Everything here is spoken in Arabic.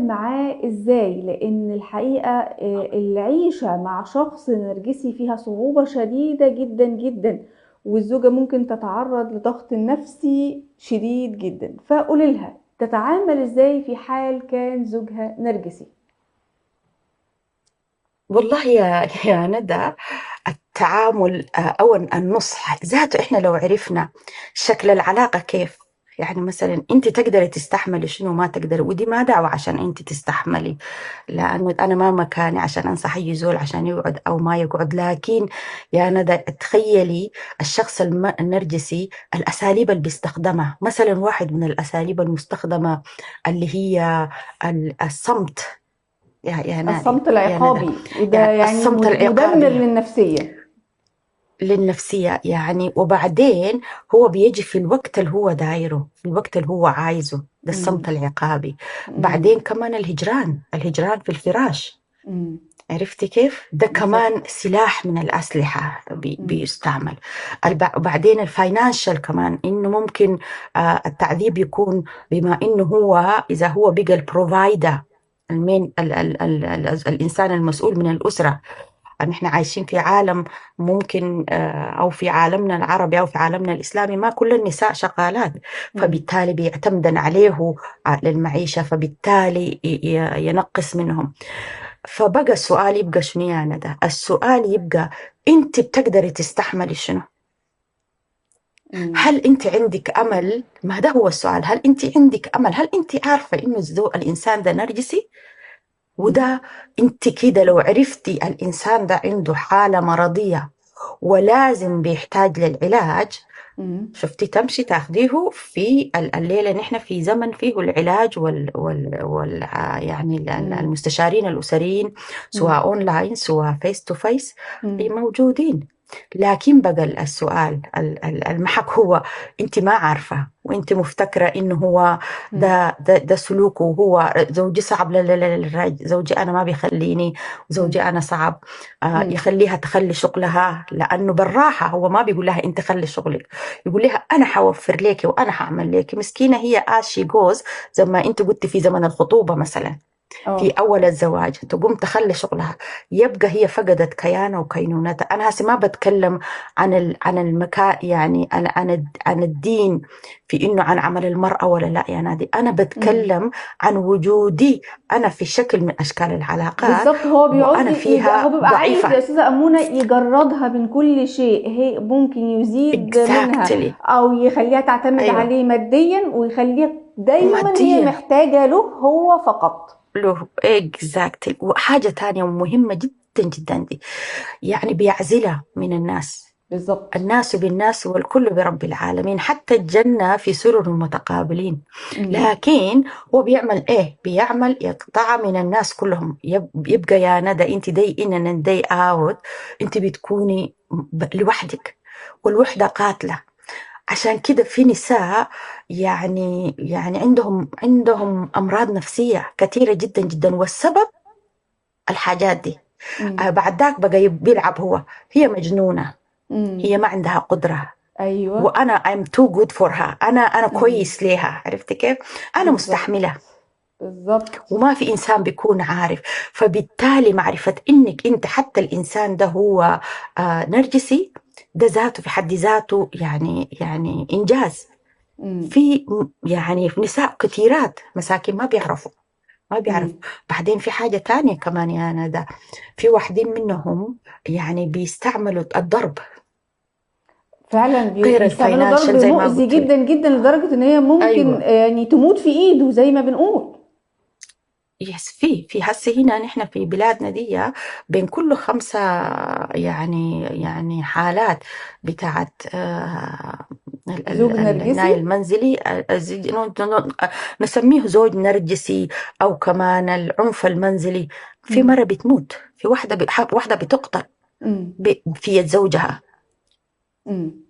أتعامل معاه إزاي؟ لأن الحقيقة العيشة مع شخص نرجسي فيها صعوبة شديدة جدا جدا، والزوجة ممكن تتعرض لضغط نفسي شديد جدا. فقولي لها تتعامل إزاي في حال كان زوجها نرجسي؟ والله يا ندى، التعامل أو النصح ذاته، إحنا لو عرفنا شكل العلاقة كيف، يعني مثلا أنت تقدري تستحملي شنو، ما تقدري، ودي ما دعوة عشان أنت تستحملي، لأنه أنا ما مكاني عشان أنصح أي زول عشان يقعد أو ما يقعد. لكن يا ندى تخيلي الشخص النرجسي، الأساليب اللي بيستخدمها، مثلا واحد من الأساليب المستخدمة اللي هي الصمت. يا نادي الصمت يا ندى، العقابي، وده يعني يعني الصمت مدمر العقابي للنفسية. للنفسية يعني. وبعدين هو بيجي في الوقت اللي هو دايره، في الوقت اللي هو عايزه، ده الصمت مم. العقابي. مم. بعدين كمان الهجران في الفراش. مم. عرفتي كيف؟ ده كمان بالظبط. سلاح من الأسلحة مم. بيستعمل. وبعدين الفاينانشال كمان، إنه ممكن التعذيب يكون بما إنه هو، إذا هو بقى البروفايدر، المين الإنسان المسؤول من الأسرة. ان احنا عايشين في عالم ممكن او في عالمنا العربي او في عالمنا الاسلامي ما كل النساء شغالات، مم. فبالتالي بيعتمدن عليه للمعيشه، فبالتالي ينقص منهم. فبقى السؤال يبقى شنو يا ندى؟ السؤال يبقى انت بتقدري تستحملي شنو؟ مم. هل انت عندك امل؟ ما ده هو السؤال، هل انت عندك امل؟ هل انت عارفه انه الانسان ده نرجسي؟ مم. وده انت كده لو عرفتي الانسان ده عنده حالة مرضية ولازم بيحتاج للعلاج، مم. شفتي تمشي تاخديه في الليلة. نحن في زمن فيه العلاج يعني مم. المستشارين الأسريين، مم. سواء أونلاين سواء فيس تو فيس، مم. موجودين. لكن بقى السؤال المحك هو، انت ما عارفة وانت مفتكرة انه هو مم. ده سلوكه، وهو زوجي صعب، لا لا لا لا، زوجي انا ما بيخليني، زوجي مم. انا صعب. مم. يخليها تخلي شغلها، لانه بالراحه، هو ما بيقول لها انت خلي شغلك، يقول لها انا حوفر لك وانا حاعمل لك. مسكينه هي شي جوز، زي ما انت قلت في زمن الخطوبه مثلا، في اه. أول الزواج تقوم تخلي شغلها، يبقى هي فقدت كيانها وكينونتها. أنا هسه ما بتكلم عن عن المكان، يعني عن الدين، في إنه عن عمل المرأة ولا لا يا نادي، أنا مم. بتكلم عن وجودي أنا في شكل من أشكال العلاقات، بالظبط، هو بيعوز وأنا هو فيها بيبقى عايز يا ضعيفة. استاذه امونه يجردها من كل شيء، هي ممكن يزيد منها exactly. او يخليها تعتمد أيوة، عليه ماديا، ويخليها دايما هي ماديا محتاجه له هو فقط. له. exactly. وحاجة تانية مهمة جدا جدا دي، يعني بيعزلها من الناس. بالظبط. الناس بالناس والكل برب العالمين، حتى الجنة في سرر متقابلين. مم. لكن هو بيعمل ايه؟ بيعمل يقطع من الناس كلهم. يبقى يا ندى انت دي ان دي اوت، انت بتكوني لوحدك، والوحدة قاتلة. عشان كده في نساء يعني عندهم امراض نفسية كثيرة جدا جدا، والسبب الحاجات دي. مم. بعد ذاك بقى بيلعب هو، هي مجنونة، هي مم. ما عندها قدرة، ايوه. وانا I'm too good for her، انا مم. كويس ليها. عرفتي كيف؟ انا مستحملة. بالظبط. بالظبط. وما في انسان بيكون عارف. فبالتالي معرفة انك انت حتى الانسان ده هو نرجسي، ده ذاته في حد ذاته يعني انجاز. مم. في نساء كثيرات مساكين ما بيعرفوا. مم. بعدين في حاجة تانية كمان يا ندى، في واحدين منهم يعني بيستعملوا الضرب فعلا غير بيستعملوا ضرب الفاينانشال زي ما مؤذي قلت لك. جدا جدا لدرجة ان هي ممكن ايوه، يعني تموت في ايده زي ما بنقول. يس. في هسه هنا نحن في بلادنا دي بين كل 5 يعني حالات بتاعت زوج نرجسي. الناي المنزلي، نسميه زوج نرجسي، او كمان العنف المنزلي. في مم. مرة بتموت، في واحدة واحدة بتقتل مم. في يد زوجها. مم.